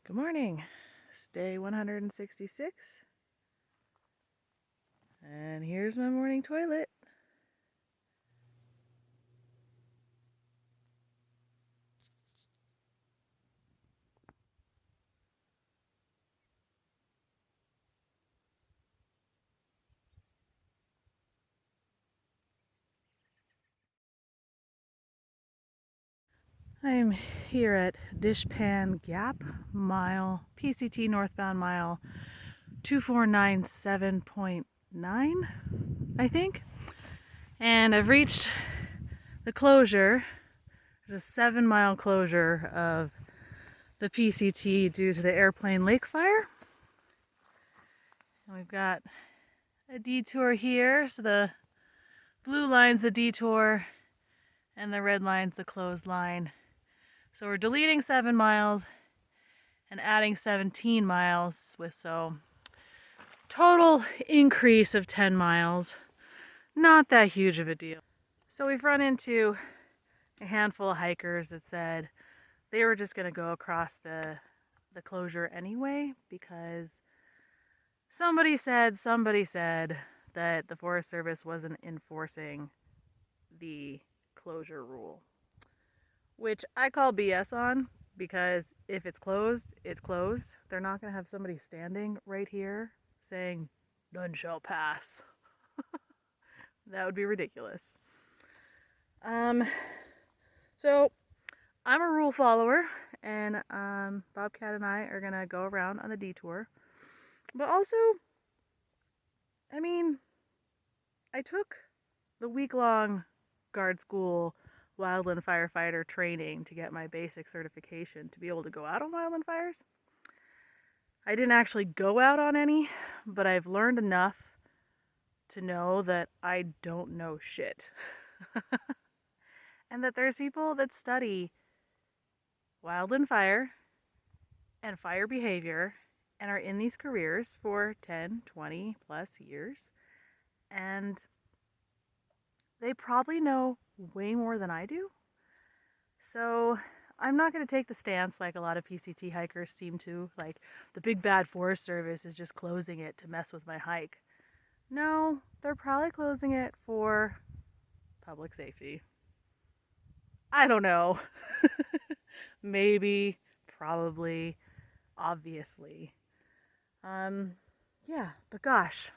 Good morning. It's day 166. And here's my morning toilet. I'm here at Dishpan Gap, PCT northbound mile 2497.9, I think. And I've reached the closure. There's a 7-mile closure of the PCT due to the airplane lake fire. And we've got a detour here. So the blue line's the detour and the red line's the closed line. So we're deleting 7 miles and adding 17 miles so total increase of 10 miles. Not that huge of a deal. So we've run into a handful of hikers that said they were just going to go across the closure anyway because somebody said that the Forest Service wasn't enforcing the closure rule, which I call BS on, because if it's closed, it's closed. They're not going to have somebody standing right here saying, "None shall pass." That would be ridiculous. So I'm a rule follower, and Bobcat and I are going to go around on the detour. But also, I mean, I took the week-long guard school wildland firefighter training to get my basic certification to be able to go out on wildland fires. I didn't actually go out on any, but I've learned enough to know that I don't know shit. And that there's people that study wildland fire and fire behavior and are in these careers for 10, 20 plus years. And they probably know way more than I do. So I'm not going to take the stance like a lot of PCT hikers seem to, like the big bad Forest Service is just closing it to mess with my hike. No, they're probably closing it for public safety. I don't know. Maybe, probably, obviously. Yeah, but gosh,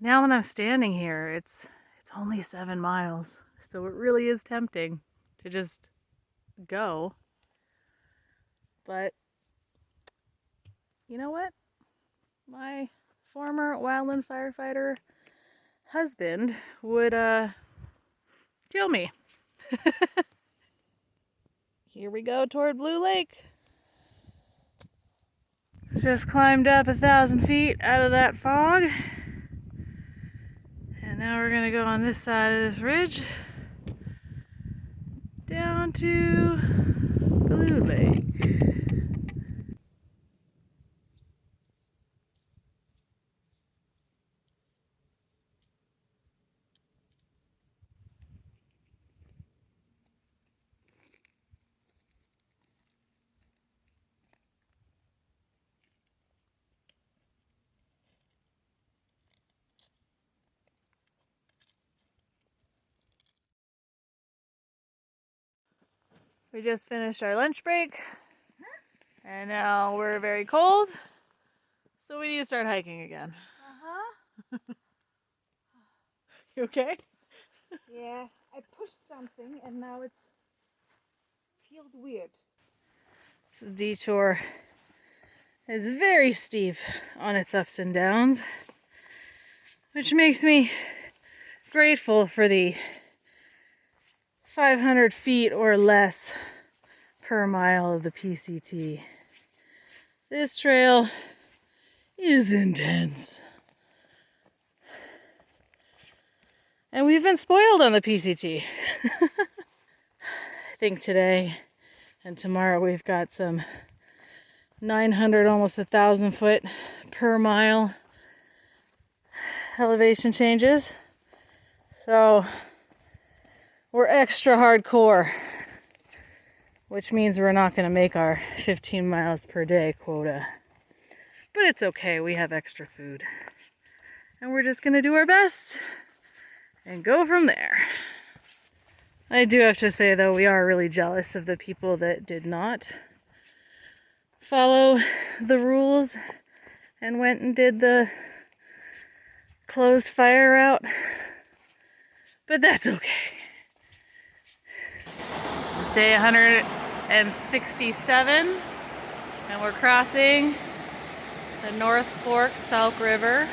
now when I'm standing here, it's only 7 miles. So it really is tempting to just go. But you know what? My former wildland firefighter husband would kill me. Here we go toward Blue Lake. Just climbed up 1,000 feet out of that fog. And now we're gonna go on this side of this ridge down to Blue Lake. We just finished our lunch break, and now we're very cold, so we need to start hiking again. You okay? Yeah, I pushed something and now it's feels weird. This detour is very steep on its ups and downs, which makes me grateful for the 500 feet or less per mile of the PCT. This trail is intense. And we've been spoiled on the PCT. I think today and tomorrow we've got some 900, almost 1,000 foot per mile elevation changes. So we're extra hardcore. which means we're not going to make our 15 miles per day quota. But it's okay, we have extra food. And we're just going to do our best and go from there. I do have to say, though, we are really jealous of the people that did not follow the rules and went and did the closed fire route. But that's okay. It's day 167, and we're crossing the North Fork Sauk River.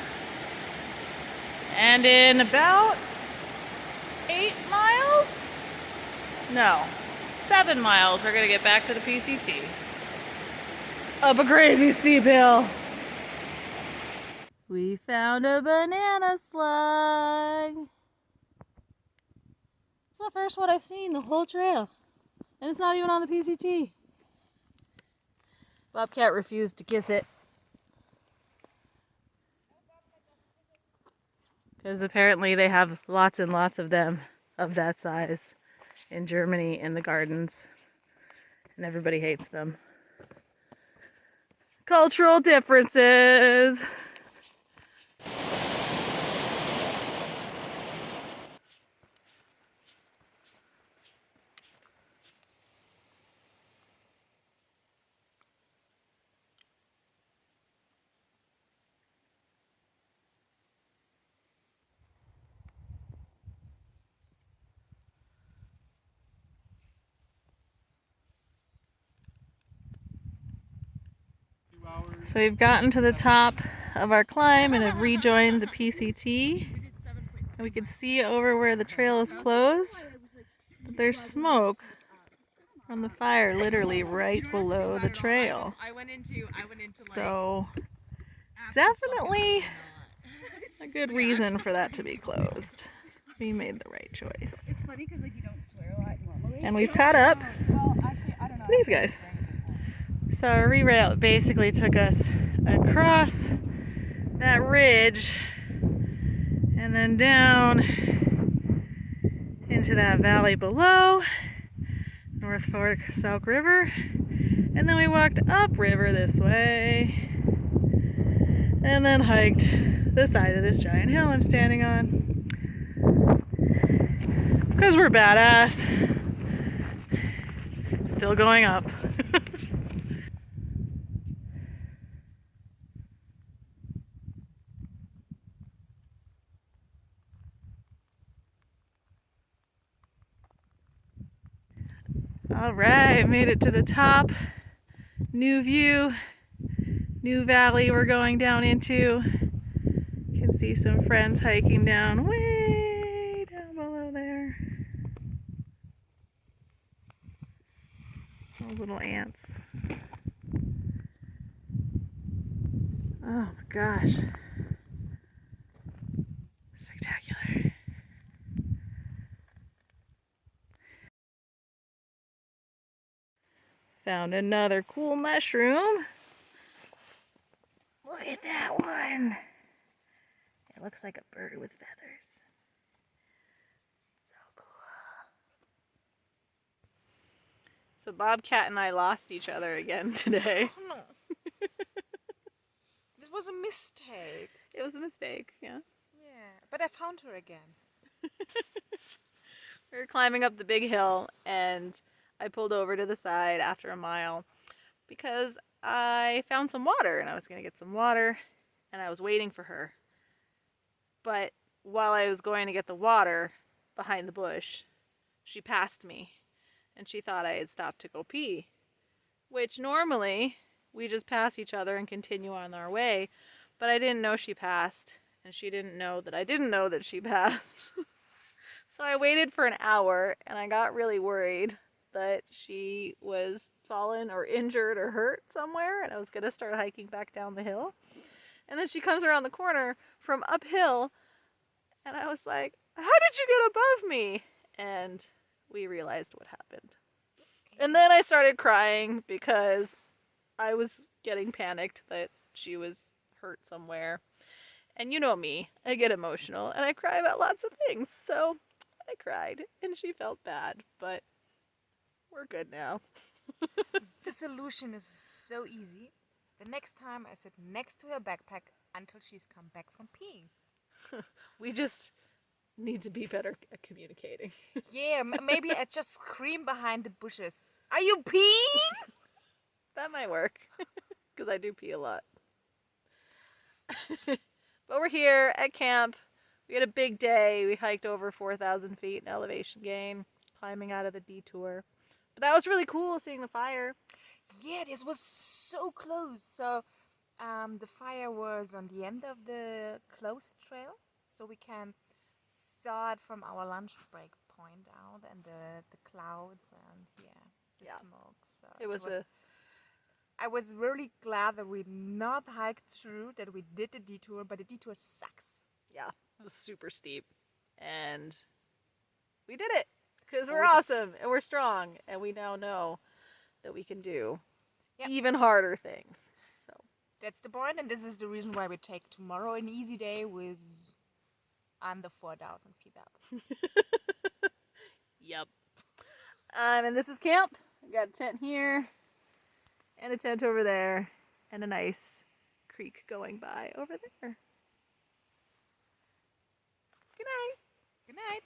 And in about 8 miles? No, 7 miles, we're gonna get back to the PCT. Up a crazy steep hill. We found a banana slug. It's the first one I've seen the whole trail. And it's not even on the PCT. Bobcat refused to kiss it. Because apparently they have lots and lots of them of that size in Germany in the gardens. And everybody hates them. Cultural differences. So we've gotten to the top of our climb and have rejoined the PCT. And we can see over where the trail is closed, but there's smoke from the fire literally right below the trail. So definitely a good reason for that to be closed. We made the right choice. It's funny because like you don't swear a lot normally. And we've caught up Well, actually, I don't know. these guys. So our reroute basically took us across that ridge and then down into that valley below, North Fork Sauk River, and then we walked upriver this way and then hiked the side of this giant hill I'm standing on because we're badass. Still going up. All right, made it to the top. New view, new valley we're going down into. You can see some friends hiking down way down below there. Oh, little ants. Oh my gosh. Spectacular. Found another cool mushroom. Look at that one. It looks like a bird with feathers. So cool. So Bobcat and I lost each other again today. Oh, no. This was a mistake. It was a mistake, yeah. Yeah, but I found her again. We were climbing up the big hill and I pulled over to the side after a mile because I found some water and I was going to get some water and I was waiting for her. But while I was going to get the water behind the bush, she passed me and she thought I had stopped to go pee, which normally we just pass each other and continue on our way, but I didn't know she passed and she didn't know that I didn't know that she passed. So I waited for an hour and I got really worried that she was fallen or injured or hurt somewhere and I was going to start hiking back down the hill. And then she comes around the corner from uphill and I was like, how did you get above me? And we realized what happened. And then I started crying because I was getting panicked that she was hurt somewhere. And you know me, I get emotional and I cry about lots of things. So I cried and she felt bad, but We're good now. The solution is so easy. The next time I sit next to her backpack until she's come back from peeing. We just need to be better at communicating. Yeah, maybe I just scream behind the bushes. Are you peeing? That might work. Because I do pee a lot. But we're here at camp. We had a big day. We hiked over 4,000 feet in elevation gain, climbing out of the detour. But that was really cool seeing the fire. Yeah, this was so close. So, the fire was on the end of the closed trail, so we can saw it from our lunch break point out, and the clouds and the smoke. So It was I was really glad that we not hiked through, that we did the detour, but the detour sucks. yeah, it was super steep. And we did it because we're We did. awesome and we're strong and we now know that we can do Yep. even harder things. So That's the point, and this is the reason why we take tomorrow an easy day with under 4,000 feet up. yep. And this is camp. We got a tent here and a tent over there and a nice creek going by over there. Good night. Good night.